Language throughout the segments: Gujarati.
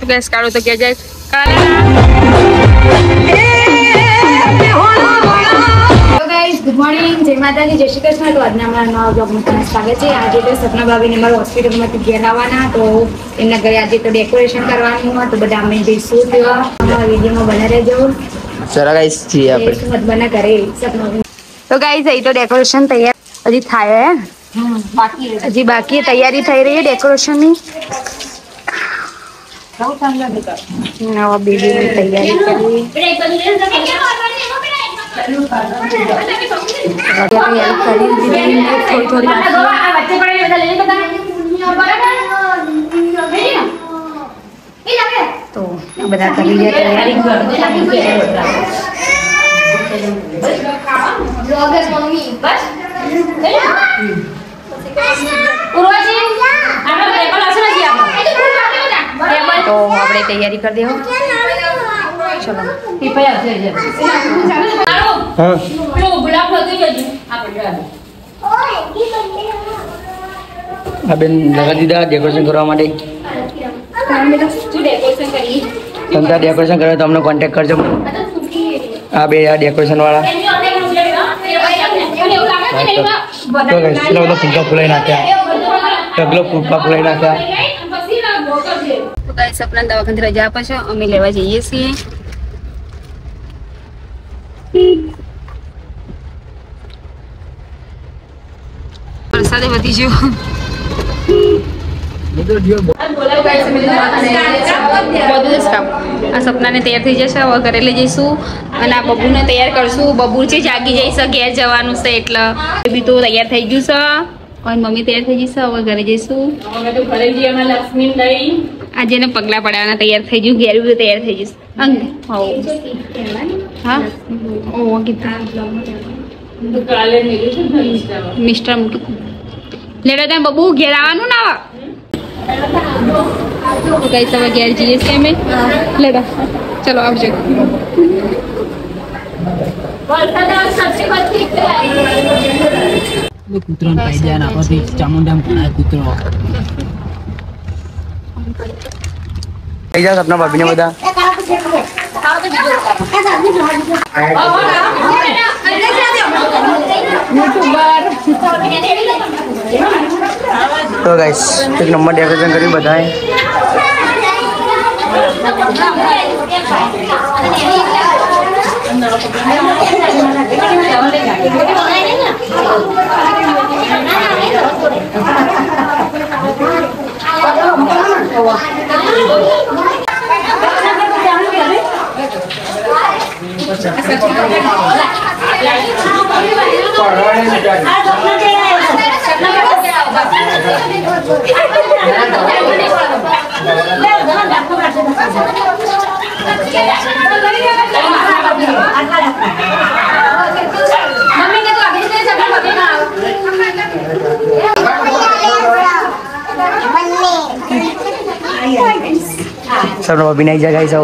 गैस काढो तो क्या जाए गुड मॉर्निंग जय माता जी जय श्री कृष्ण तो आज नवा ब्लॉग में स्वागत है। आज तो सपना भाभी ने मारे हॉस्पिटल में घेर आवाना तो एमना घरे आज तो डेकोरेशन करवानुं तो बधा अमे जईशुं तो वीडियो में बने रहेजो। चलो गाइस जी આપણે मत बना करे सपना तो गाइस ये तो डेकोरेशन तैयार अजी थायो है बाकी है अजी बाकी तैयारी થઈ રહી है डेकोरेशन ની नवा बेबी ની तैयारी करवी तो बता करी तैयारी तो આપણે તૈયારી કરી દેવો ચલો હા આ બેન લગા દીધા ડેકોરેશન કરવા માટે તમે ડેકોરેશન કરો તો અમને કોન્ટેક્ટ કરજો આ બે આ ડેકોરેશન વાળા તો ગાઈસ ચલો બધા ફૂલકા ફૂલાઈ નાખ્યા ઢગલો ફૂલકા ફૂલાઈ નાખ્યા તો ગાઈસ સપના દવાખાને રજા આપે છે અમે લેવા જઈએ છીએ વરસાદે વધી ગયો આ સપનાને તૈયાર થઈ જશે હવે ઘરે લઈ જઈશું અને આ બબુને તૈયાર કરશું બબુ છે જાગી જઈશે ઘેર જવાનું છે એટલે બી તો તૈયાર થઈ ગયું છે અને મમ્મી તૈયાર થઈ જશે હવે ઘરે જઈશું આજે એને પગલા પડાવવાના તૈયાર થઈ ગયું ઘેર બી તૈયાર થઈ જશે અંગ હા ઓ કીધું મિસ્ટર લેડો તમે બબુ ઘેર આવવાનું ના તો કઈ તમે ઘેર જઈએ છીએ અમે લેડા ચલો આવજો કૂતરો પાઈ દે ના પછી ચામુંડામ કૂતરો કઈ જા સપના ભાભી ને બધા तो गाइस एक नंबर डेकोरेशन करी बताएं सब लोग अभी नहीं जगह ही सब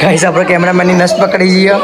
ગાઈસ આપણે કેમેરામેનની નસ પકડી જઈએ.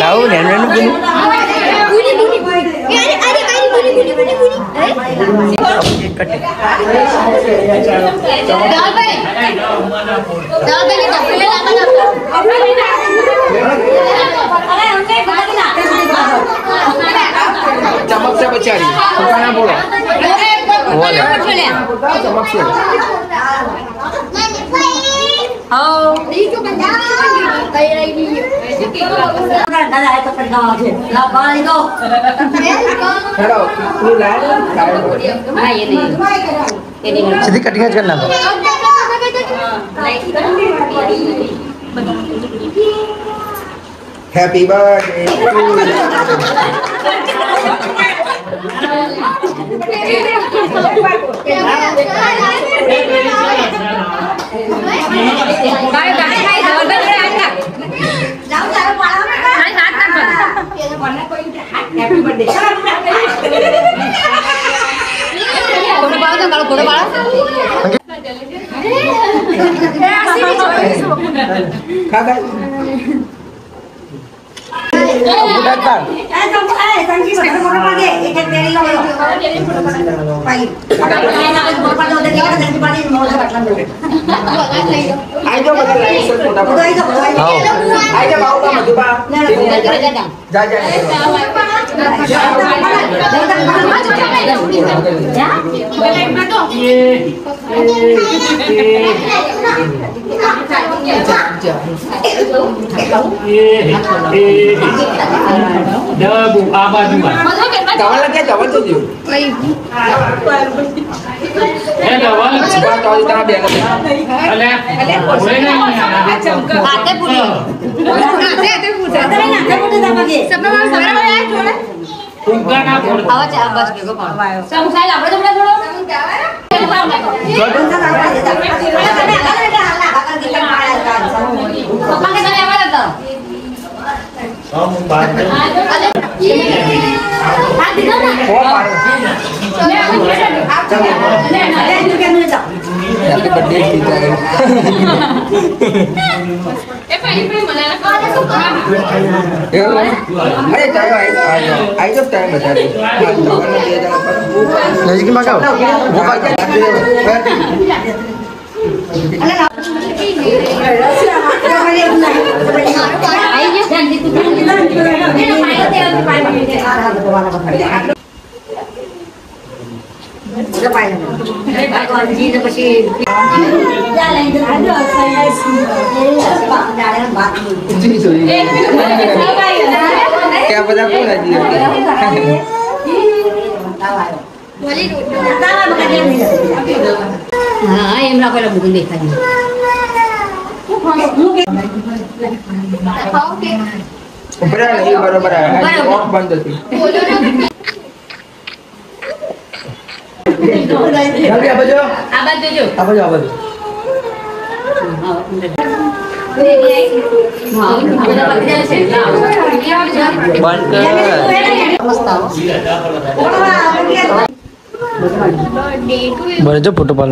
Lalu nenek bunyi. चमक से बचारी पुराना बोलो चमक से सीधी कटिंग करना था. हैप्पी बर्थडे नजदीक में क्या क्या पता कौन है जी हाँ एमना पहले बुकिंग देखा है ऊपर नहीं बराबर है ऑफ बंद थी जल्दी आ बजो आवाज दो आप जाओ आप बंद बरे जो फोटो पाल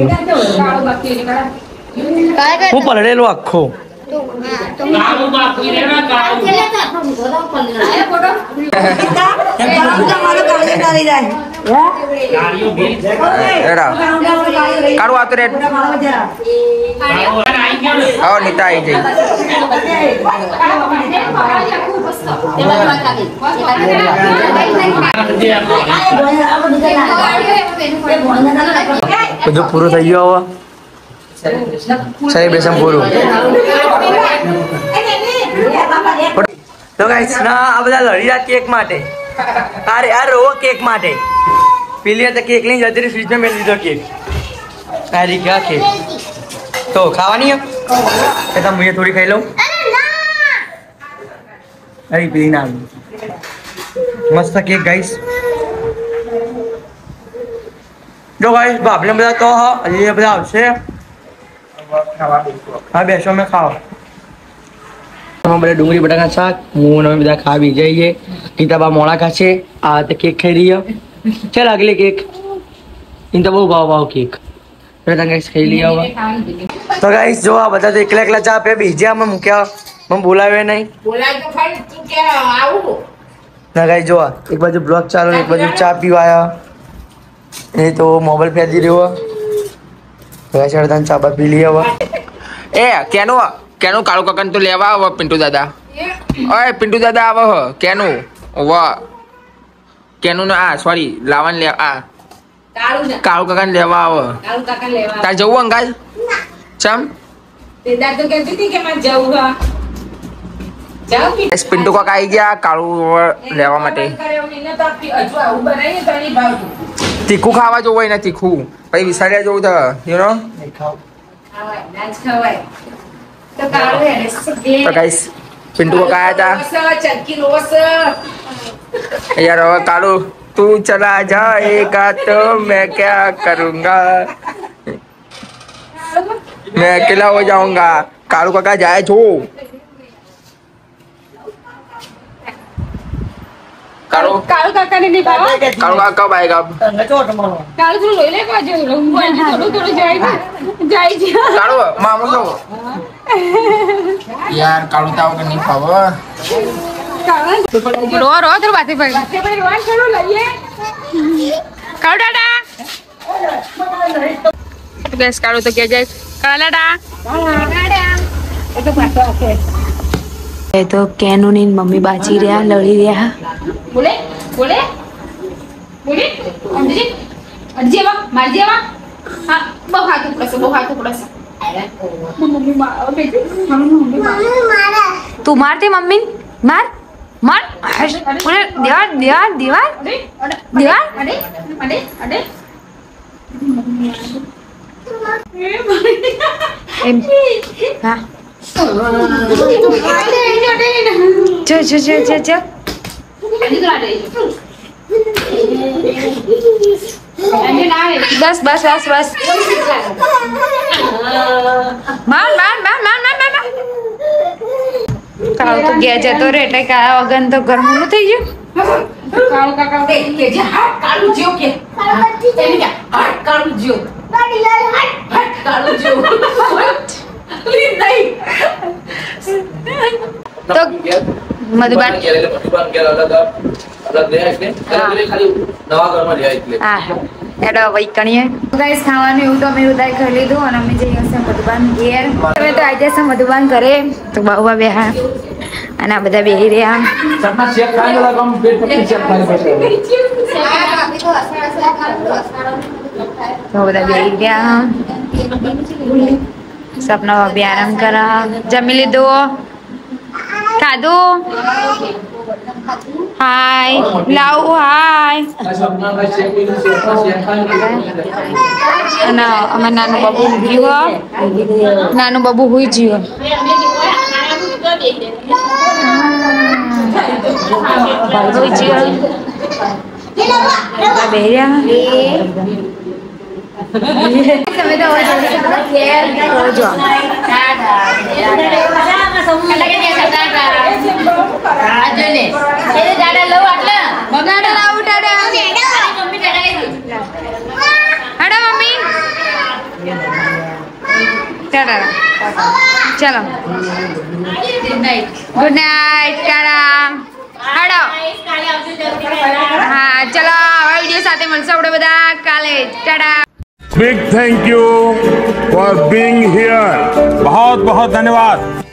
હું પલળેલો આખો કાળું આવતો રે નીતા આવી જઈ બધું પૂરું થઈ ગયું હવે સેલિબ્રેશન પૂરું તો ગાઈસ ના આ બધા લડી રહ્યા કેક માટે અરે આ રોવો કેક માટે પેલી તો કેક લઈને જતી રહી ફ્રીજમાં મેં લીધો કેક અરે ક્યાં કેક તો ખાવાની કે તમે હું થોડી ખાઈ લઉં અરે પેલી ના મસ્ત કેક ગાઈસ જો ગાઈસ બાપને બધા તો હજી બધા આવશે હા બેસો અમે ખાઓ બધા ડુંગળી બટાકા શાક હું અમે બધા ખાવી જઈએ નીતાબા મોડા ખાશે આ તો કેક ખાઈ રહી ચાલ આગલી કેક નીતા બહુ ભાવ કેક ખાઈ લઈ આવો તો ગાઈસ જો આ બધા તો એકલા એકલા ચા પે બીજા અમે મૂક્યા મને બોલાવે નહીં ના ગાઈસ જો એક બાજુ બ્લોગ ચાલો એક બાજુ ચા પીવાયા એ તો મોબાઈલ ફેંકી રહ્યો ચા બા પી લઈ હવે એ કેનું કાળુ કાકાને તો લેવા આવો પિન્ટુ દાદા ઓય પિન્ટુ દાદા આવો હ કેનું વાહ કેનું ને આ સોરી લાવન લે આ કાળુ કાકાને લેવા આવો તાર જવું અંગાલ ચમ પિન્ટુ કાકા આવી ગયા કાળુ લેવા માટે તીખું ખાવા જવું હોય ને તીખું પછી વિસાડ્યા જવું તો યુ નો तो गाइस पिंटू को कहा था यार वो कालू तू चला जाएगा तो मैं क्या करूँगा मैं अकेला हो जाऊंगा कालू काका जाए छो कालू काका ने नहीं खावा कालू काका कब आएगा कालू थोड़ा लोई ले का जो थोड़ा जाई कालू मामू लो यार कालू ताव के नहीं खावा रो तो बातें पर रोन छोड़ो लइए कालू डाडा तो गैस कालू तो क्या जाए काला डाडा तो पाछो आके એ તો કેનુની મમ્મી બાજી રહ્યા લડી રહ્યા બોલે બોલે બોલે અંજી અંજી વા મારજી વા હા બહુ હાથ ઉપડશે મમ્મી માર બેટી મમ્મી મારે તું મારતી મમ્મી માર માર બોલે દીવાર દીવાર દીવાર દીવાર અડે અડે અડે એમ હા જો જો જો જો જો અંજી તો આડે અંજી ના રે બસ બસ બસ બસ માર માર માર માર માર માર કાળો તો ગયા જતો રે એટલે કાળા વગર તો ઘરનું થઈ ગયું કાળુ કાકા કે જે હાથ કાળુ જીઓ કે એને કે હાથ કાળુ જીઓ હાથ કાળુ જીઓ પ્લીઝ નહીં તો મધુબાન હા એડો વૈકણીએ ગાઈસ ખાવાનું એવું તો અમે ઉદાય કરી લીધું અને અમે જઈએ છે મધુબાન ઘેર અમે તો આજે છે મધુબાન ઘરે તો બાબા બેહા અને આ બધા બેહી રહ્યા તો બધા બેહી ગયા સપના ભાભી આરામ કરા જમી લીધું ખાધું હાય લાવ હાય અને અમાર નાનું બાબુ જીવ નાનું બાબુ હુઈ જીવ હુઈ જીવ બેર્યા તમે તો મમ્મી ચલો ગુડ નાઇટ ટાટા હાડો હા ચલો હવે વિડીયો સાથે મળશું આપણે બધા કાલે Tata Big thank you for being here. बहुत बहुत धन्यवाद.